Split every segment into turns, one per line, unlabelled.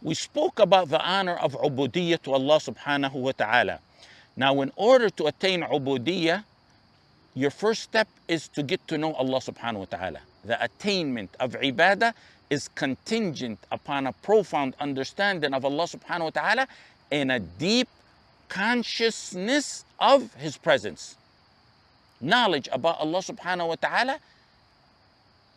We spoke about the honor of ubudiyyah to Allah subhanahu wa ta'ala. Now, in order to attain ubudiyyah, your first step is to get to know Allah subhanahu wa ta'ala. The attainment of ibadah is contingent upon a profound understanding of Allah subhanahu wa ta'ala and a deep consciousness of His presence. Knowledge about Allah subhanahu wa ta'ala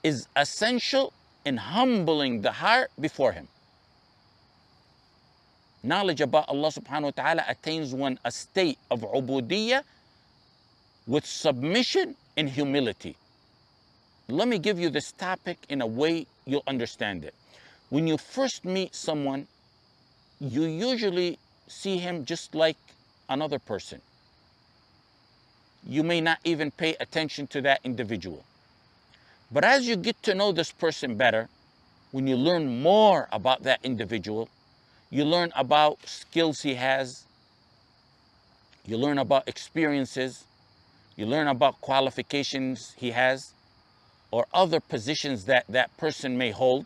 is essential in humbling the heart before Him. Knowledge about Allah subhanahu wa ta'ala attains one a state of ubudiyyah with submission and humility. Let me give you this topic in a way you'll understand it. When you first meet someone, you usually see him just like another person. You may not even pay attention to that individual. But as you get to know this person better, when you learn more about that individual, you learn about skills he has, you learn about experiences, you learn about qualifications he has, or other positions that that person may hold,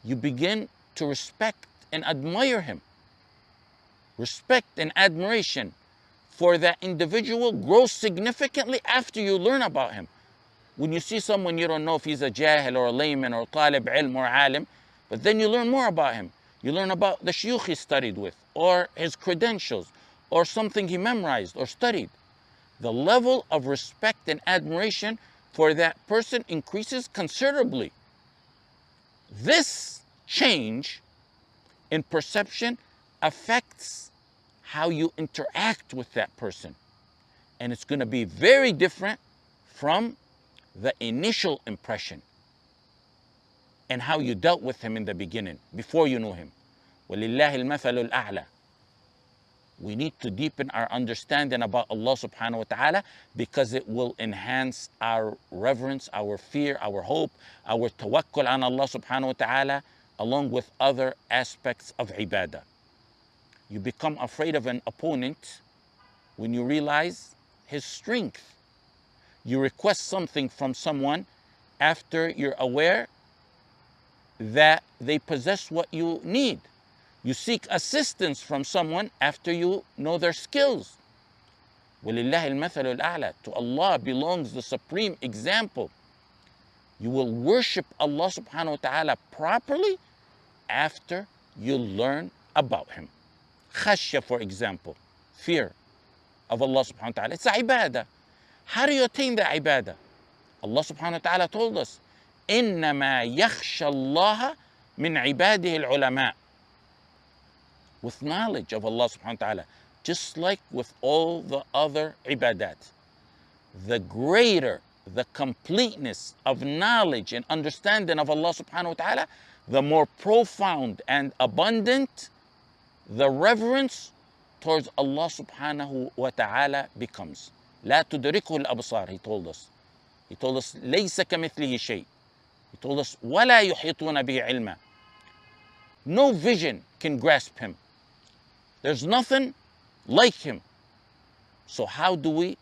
you begin to respect and admire him. Respect and admiration for that individual grows significantly after you learn about him. When you see someone, you don't know if he's a jahil or a layman or talib ilm or alim, but then you learn more about him. You learn about the shuyukh he studied with, or his credentials, or something he memorized or studied. The level of respect and admiration for that person increases considerably. This change in perception affects how you interact with that person. And it's going to be very different from the initial impression and how you dealt with him in the beginning, before you knew him. وَلِلَّهِ الْمَثَلُ الْأَعْلَى. We need to deepen our understanding about Allah subhanahu wa ta'ala because it will enhance our reverence, our fear, our hope, our tawakkul on Allah subhanahu wa ta'ala, along with other aspects of ibadah. You become afraid of an opponent when you realize his strength. You request something from someone after you're aware that they possess what you need. You seek assistance from someone after you know their skills. وَلِلَّهِ الْمَثَلُ الْأَعْلَى. To Allah belongs the supreme example. You will worship Allah subhanahu wa ta'ala properly after you learn about Him. Khashya, for example, fear of Allah subhanahu wa ta'ala. It's a ibadah. How do you attain the ibadah? Allah subhanahu wa ta'ala told us, إِنَّمَا يَخْشَى اللَّهَ مِنْ عِبَادِهِ الْعُلَمَاءِ. With knowledge of Allah subhanahu wa ta'ala, just like with all the other ibadat. The greater the completeness of knowledge and understanding of Allah subhanahu wa ta'ala, the more profound and abundant the reverence towards Allah subhanahu wa ta'ala becomes. لا تدركه الأبصار, He told us. He told us, ليس كمثله شيء. He told us, ولا يحيطون به علما. No vision can grasp Him. There's nothing like Him. So how do we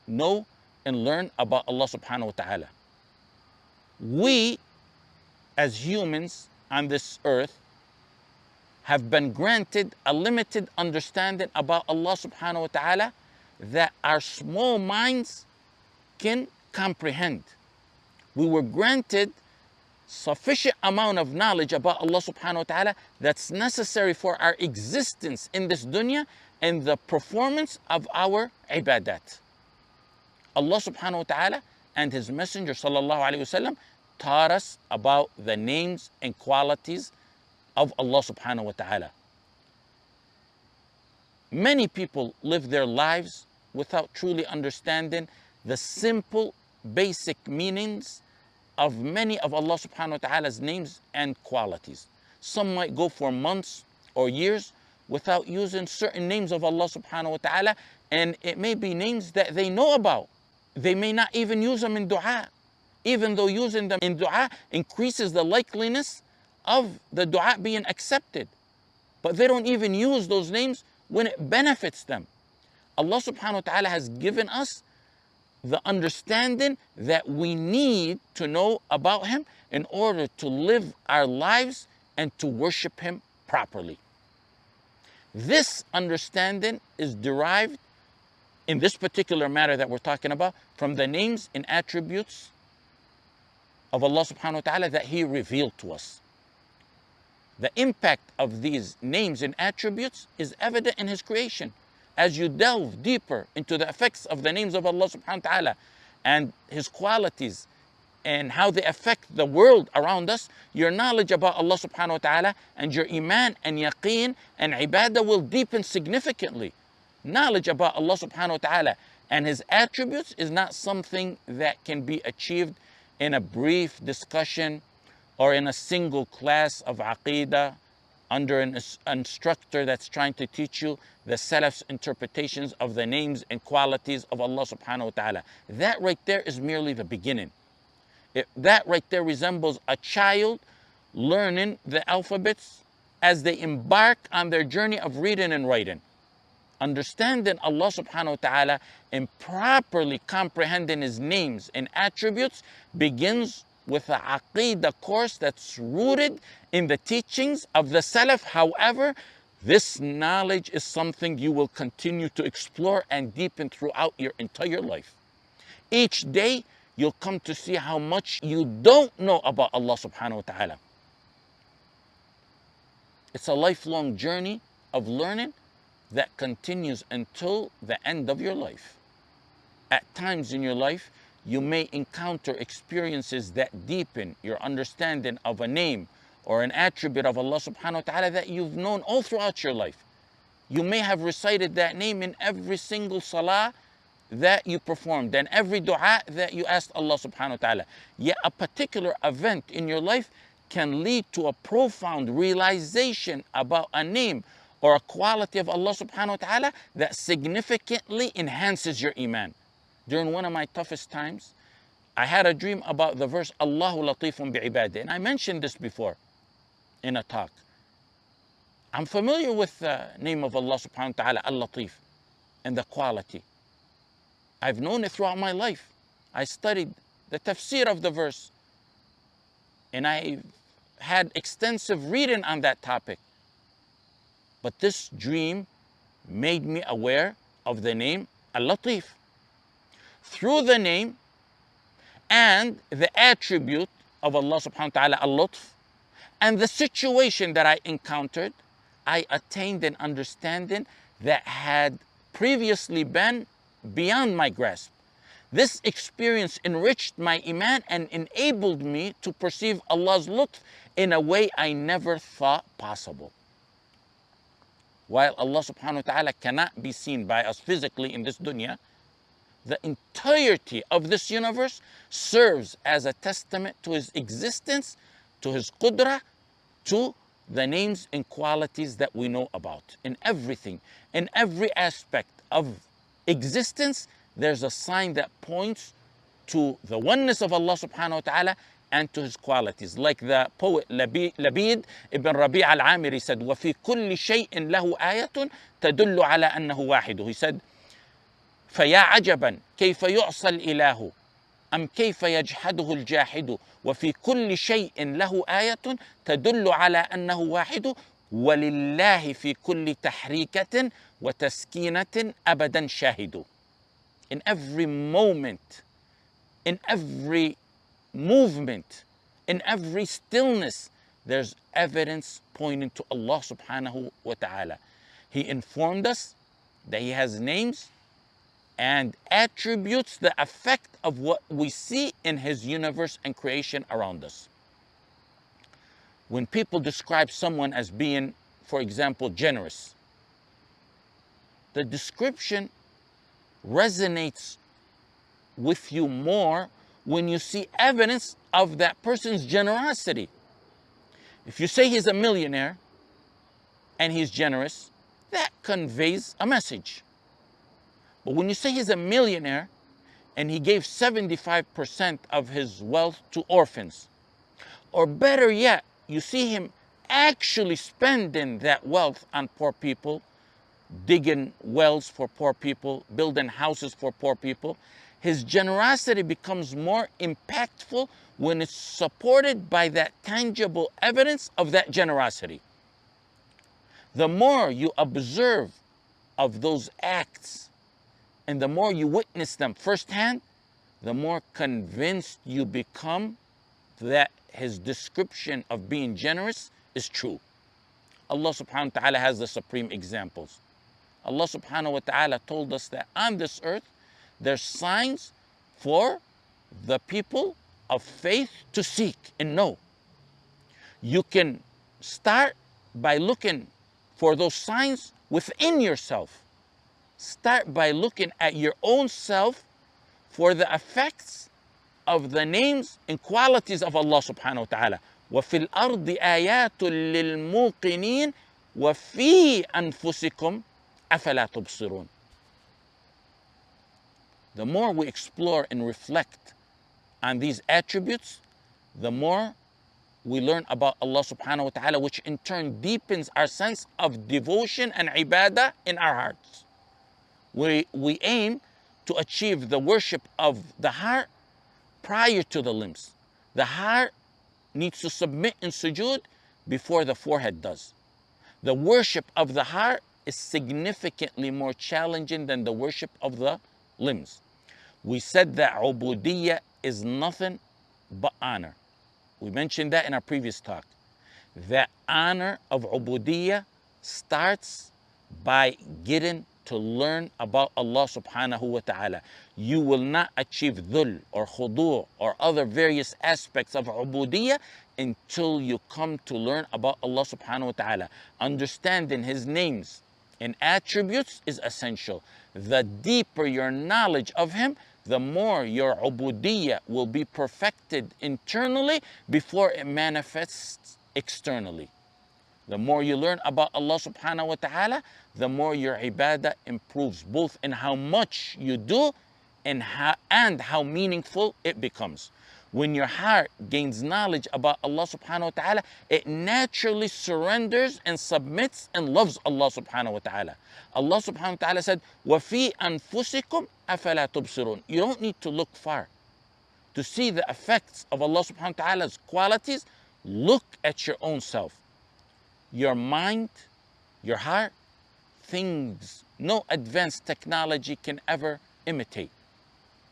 know and learn about Allah subhanahu wa ta'ala? We, as humans on this earth, have been granted a limited understanding about Allah subhanahu wa ta'ala that our small minds can comprehend. We were granted sufficient amount of knowledge about Allah subhanahu wa ta'ala that's necessary for our existence in this dunya and the performance of our ibadat. Allah subhanahu wa ta'ala and His Messenger sallallahu alayhi wasallam taught us about the names and qualities of Allah subhanahu wa ta'ala. Many people live their lives without truly understanding the simple, basic meanings of many of Allah subhanahu wa ta'ala's names and qualities. Some might go for months or years without using certain names of Allah subhanahu wa ta'ala, and it may be names that they know about. They may not even use them in dua, even though using them in dua increases the likeliness of the dua being accepted. But they don't even use those names when it benefits them. Allah subhanahu wa ta'ala has given us the understanding that we need to know about Him in order to live our lives and to worship Him properly. This understanding is derived in this particular matter that we're talking about from the names and attributes of Allah subhanahu wa ta'ala that He revealed to us. The impact of these names and attributes is evident in His creation. As you delve deeper into the effects of the names of Allah subhanahu wa ta'ala and His qualities and how they affect the world around us, your knowledge about Allah subhanahu wa ta'ala and your iman and yaqeen and ibadah will deepen significantly. Knowledge about Allah subhanahu wa ta'ala and His attributes is not something that can be achieved in a brief discussion or in a single class of aqeedah under an instructor that's trying to teach you the Salaf's interpretations of the names and qualities of Allah subhanahu wa ta'ala. That right there is merely the beginning. That right there resembles a child learning the alphabets as they embark on their journey of reading and writing. Understanding Allah subhanahu wa ta'ala and properly comprehending His names and attributes begins with an aqeedah course that's rooted in the teachings of the Salaf. However, this knowledge is something you will continue to explore and deepen throughout your entire life. Each day, you'll come to see how much you don't know about Allah subhanahu wa ta'ala. It's a lifelong journey of learning that continues until the end of your life. At times in your life, you may encounter experiences that deepen your understanding of a name or an attribute of Allah subhanahu wa ta'ala that you've known all throughout your life. You may have recited that name in every single salah that you performed and every dua that you asked Allah subhanahu wa ta'ala. Yet a particular event in your life can lead to a profound realization about a name or a quality of Allah subhanahu wa ta'ala that significantly enhances your iman. During one of my toughest times, I had a dream about the verse Allahu latifun bi'ibadih, and I mentioned this before in a talk. I'm familiar with the name of Allah subhanahu wa ta'ala, Al-Latif, and the quality. I've known it throughout my life. I studied the tafsir of the verse, and I had extensive reading on that topic. But this dream made me aware of the name Al-Latif. Through the name and the attribute of Allah subhanahu wa ta'ala, Al-Lutf, and the situation that I encountered, I attained an understanding that had previously been beyond my grasp. This experience enriched my iman and enabled me to perceive Allah's lutf in a way I never thought possible. While Allah subhanahu wa ta'ala cannot be seen by us physically in this dunya, the entirety of this universe serves as a testament to His existence, to His qudrah, to the names and qualities that we know about. In everything, in every aspect of existence, there's a sign that points to the oneness of Allah subhanahu wa ta'ala and to His qualities. Like the poet Labid ibn Rabi' al-Amiri said, وَفِي كُلِّ شَيْءٍ لَهُ آيَةٌ تَدُلُّ عَلَى أَنَّهُ وَاحِدٌ. He said, فَيَا عَجَبًا كَيْفَ يُعْصَى الْإِلَهُ أم كيف يجحده الجاحد وفي كل شيء له آية تدل على أنه واحد ولله في كل تحريكة وتسكينة أبدا شاهد. In every moment, in every movement, in every stillness, there's evidence pointing to Allah subhanahu wa ta'ala. He informed us that He has names and attributes the effect of what we see in His universe and creation around us. When people describe someone as being, for example, generous, the description resonates with you more when you see evidence of that person's generosity. If you say he's a millionaire and he's generous, that conveys a message. But when you say he's a millionaire and he gave 75% of his wealth to orphans, or better yet, you see him actually spending that wealth on poor people, digging wells for poor people, building houses for poor people, his generosity becomes more impactful when it's supported by that tangible evidence of that generosity. The more you observe of those acts and the more you witness them firsthand, the more convinced you become that his description of being generous is true. Allah subhanahu wa ta'ala has the supreme examples. Allah subhanahu wa ta'ala told us that on this earth, there's signs for the people of faith to seek and know. You can start by looking for those signs within yourself. Start by looking at your own self for the effects of the names and qualities of Allah subhanahu wa ta'ala. وَفِي الْأَرْضِ آيَاتٌ لِلْمُوقِنِينَ وَفِي أَنفُسِكُمْ أَفَلَا تُبْصِرُونَ. The more we explore and reflect on these attributes, the more we learn about Allah subhanahu wa ta'ala, which in turn deepens our sense of devotion and ibadah in our hearts. We aim to achieve the worship of the heart prior to the limbs. The heart needs to submit in sujood before the forehead does. The worship of the heart is significantly more challenging than the worship of the limbs. We said that ubudiyyah is nothing but honor. We mentioned that in our previous talk. That honor of ubudiyyah starts by getting to learn about Allah subhanahu wa ta'ala. You will not achieve dhul or khudu' or other various aspects of ubudiyyah until you come to learn about Allah subhanahu wa ta'ala. Understanding his names and attributes is essential. The deeper your knowledge of him, the more your ubudiyyah will be perfected internally before it manifests externally. The more you learn about Allah subhanahu wa ta'ala, the more your ibadah improves, both in how much you do and how meaningful it becomes. When your heart gains knowledge about Allah subhanahu wa ta'ala, it naturally surrenders and submits and loves Allah subhanahu wa ta'ala. Allah subhanahu wa ta'ala said, وَفِي أَنفُسِكُمْ أَفَلَا تُبْصِرُونَ. You don't need to look far to see the effects of Allah subhanahu wa ta'ala's qualities. Look at your own self. Your mind, your heart, things no advanced technology can ever imitate.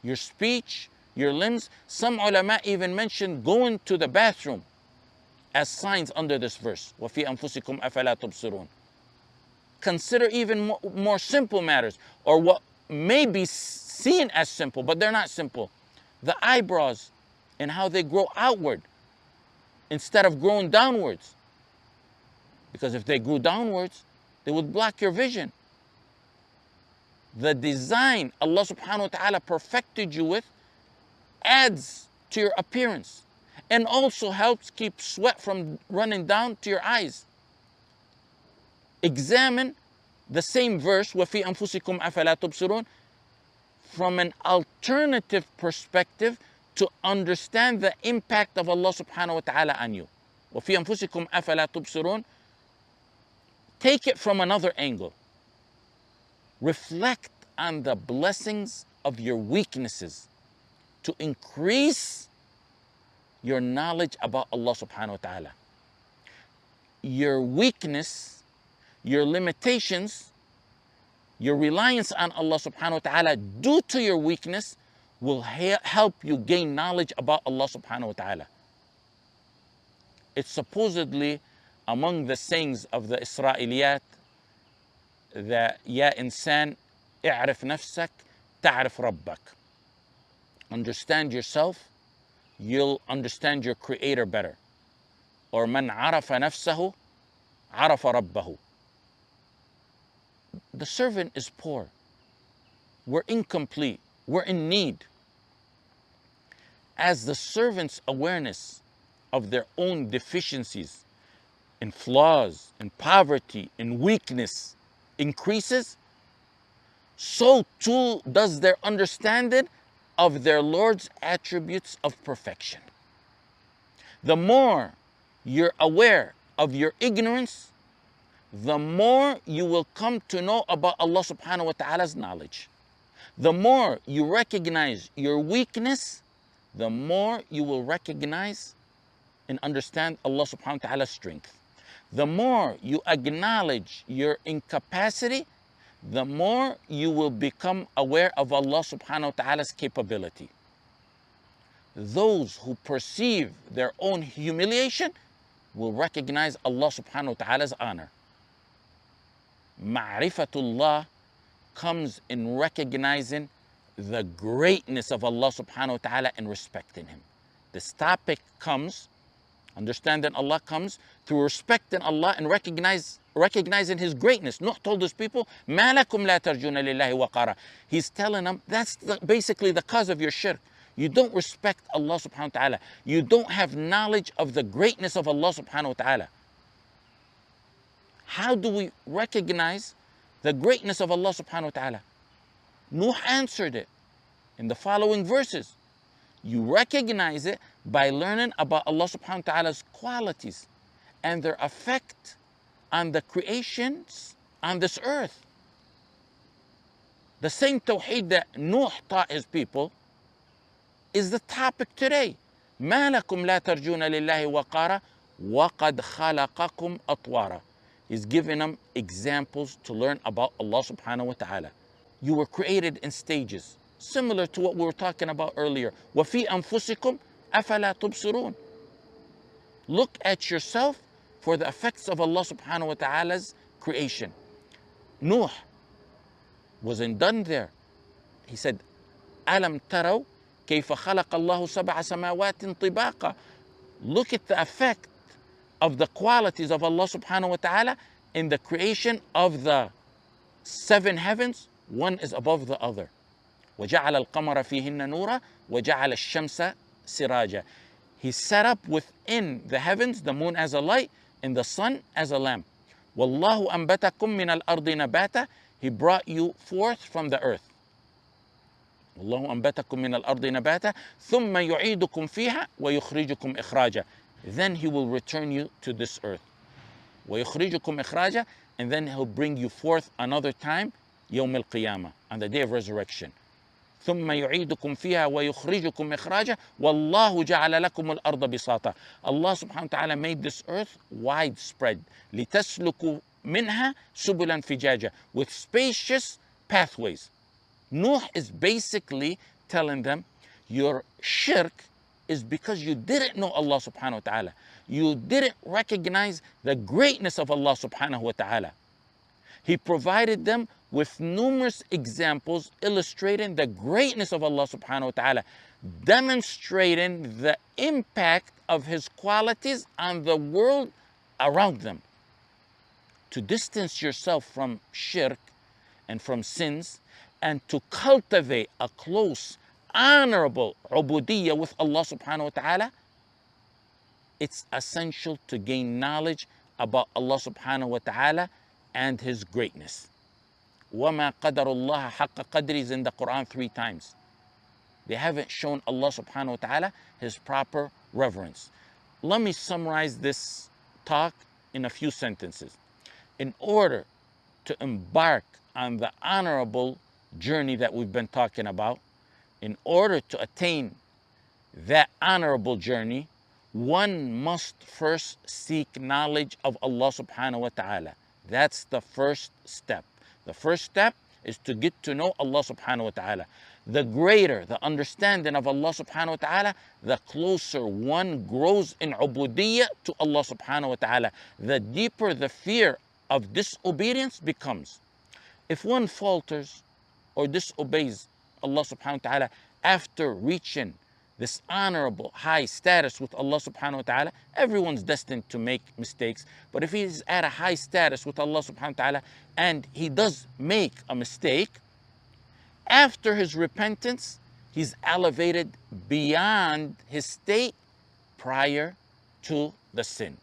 Your speech, your limbs. Some ulama even mention going to the bathroom as signs under this verse. وَفِي أَنفُسِكُمْ أَفَلَا تُبْصِرُونَ. Consider even more simple matters, or what may be seen as simple, but they're not simple. The eyebrows and how they grow outward instead of growing downwards. Because if they grew downwards, they would block your vision. The design Allah subhanahu wa ta'ala perfected you with adds to your appearance and also helps keep sweat from running down to your eyes. Examine the same verse, وَفِي أَنفُسِكُمْ أَفَلَا تُبْصِرُونَ, from an alternative perspective to understand the impact of Allah subhanahu wa ta'ala on you. وَفِي أَنفُسِكُمْ أَفَلَا تُبْصِرُونَ. Take it from another angle. Reflect on the blessings of your weaknesses to increase your knowledge about Allah subhanahu wa ta'ala. Your weakness, your limitations, your reliance on Allah subhanahu wa ta'ala due to your weakness will help you gain knowledge about Allah subhanahu wa ta'ala. It's supposedly among the sayings of the Israeliyat that Ya insan i'rif nafsak ta'rif rabbak. Understand yourself, you'll understand your creator better. Or man arafa nafsahu arafa rabbahu. The servant is poor. We're incomplete. We're in need. As the servant's awareness of their own deficiencies and flaws and poverty and weakness increases, so too does their understanding of their Lord's attributes of perfection. The more you're aware of your ignorance, the more you will come to know about Allah subhanahu wa ta'ala's knowledge. The more you recognize your weakness, the more you will recognize and understand Allah subhanahu wa ta'ala's strength. The more you acknowledge your incapacity, the more you will become aware of Allah subhanahu wa ta'ala's capability. Those who perceive their own humiliation will recognize Allah subhanahu wa ta'ala's honor. Ma'rifatullah comes in recognizing the greatness of Allah subhanahu wa ta'ala and respecting Him. This topic comes, understanding Allah comes through respecting Allah and recognizing His greatness. Nuh told his people, مَا لَكُمْ لَا تَرْجُونَ لِلَّهِ وَقَارًا. He's telling them that's basically the cause of your shirk. You don't respect Allah subhanahu wa ta'ala. You don't have knowledge of the greatness of Allah subhanahu wa ta'ala. How do we recognize the greatness of Allah subhanahu wa ta'ala? Nuh answered it in the following verses. You recognize it by learning about Allah subhanahu wa ta'ala's qualities and their effect on the creations on this earth. The same tawheed that Nuh taught his people is the topic today. مَا لَكُمْ لَا تَرْجُونَ لِلَّهِ وَقَارًا وَقَدْ خَلَقَكُمْ أَطْوَارًا. He's giving them examples to learn about Allah subhanahu wa ta'ala. You were created in stages, similar to what we were talking about earlier. وَفِي أَنفُسِكُمْ أَفَلَا تُبْصِرُونَ. Look at yourself for the effects of Allah subhanahu wa ta'ala's creation. Nuh wasn't done there. He said, أَلَمْ تَرَوْا كَيْفَ خَلَقَ اللَّهُ سَبْعَ سَمَاوَاتٍ طِبَاقًا. Look at the effect of the qualities of Allah subhanahu wa ta'ala in the creation of the 7 heavens. One is above the other. وَجَعَلَ الْقَمَرَ فِيهِنَّ نُورًا وَجَعَلَ الشَّمْسَ سِرَاجًا. He set up within the heavens the moon as a light and the sun as a lamp. وَاللَّهُ أَنْبَتَكُم مِّنَ الْأَرْضِ نَبَاتًا. He brought you forth from the earth. وَاللَّهُ أَنْبَتَكُم مِّنَ الْأَرْضِ نَبَاتًا ثُمَّ يُعِيدُكُم فِيهَا وَيُخْرِجُكُم إِخْرَاجًا. Then He will return you to this earth. وَيُخْرِجُكُم إِخْرَاجًا. And then He'll bring you forth another time, يوم القيامة, on the day of resurrection. ثُمَّ يُعِيدُكُم فِيهَا وَيُخْرِجُكُم إِخْرَاجًا وَاللَّهُ جَعَلَ لَكُمُ الْأَرْضَ بِسَاطًا. Allah subhanahu wa ta'ala made this earth widespread. لِتَسْلُكُوا مِنْهَا سُبُلًا فِجَاجًا. With spacious pathways. Nuh is basically telling them, your shirk is because you didn't know Allah subhanahu wa ta'ala. You didn't recognize the greatness of Allah subhanahu wa ta'ala. He provided them with numerous examples illustrating the greatness of Allah subhanahu wa ta'ala, demonstrating the impact of His qualities on the world around them. To distance yourself from shirk and from sins, and to cultivate a close, honorable ubudiyyah with Allah subhanahu wa ta'ala, it's essential to gain knowledge about Allah subhanahu wa ta'ala and His greatness. وَمَا قَدَرُ اللَّهَ حَقَّ قَدْرِ is in the Quran 3 times. They haven't shown Allah subhanahu wa ta'ala His proper reverence. Let me summarize this talk in a few sentences. In order to embark on the honorable journey that we've been talking about, in order to attain that honorable journey, one must first seek knowledge of Allah subhanahu wa ta'ala. That's the first step. The first step is to get to know Allah subhanahu wa ta'ala. The greater the understanding of Allah subhanahu wa ta'ala, the closer one grows in ubudiyyah to Allah subhanahu wa ta'ala. The deeper the fear of disobedience becomes. If one falters or disobeys Allah subhanahu wa ta'ala after reaching this honorable high status with Allah subhanahu wa ta'ala, everyone's destined to make mistakes. But if he's at a high status with Allah subhanahu wa ta'ala and he does make a mistake, after his repentance, he's elevated beyond his state prior to the sin.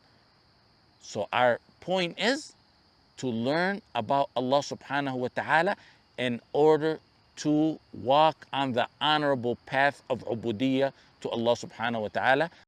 So our point is to learn about Allah subhanahu wa ta'ala in order to walk on the honorable path of ubudiyyah to Allah subhanahu wa ta'ala.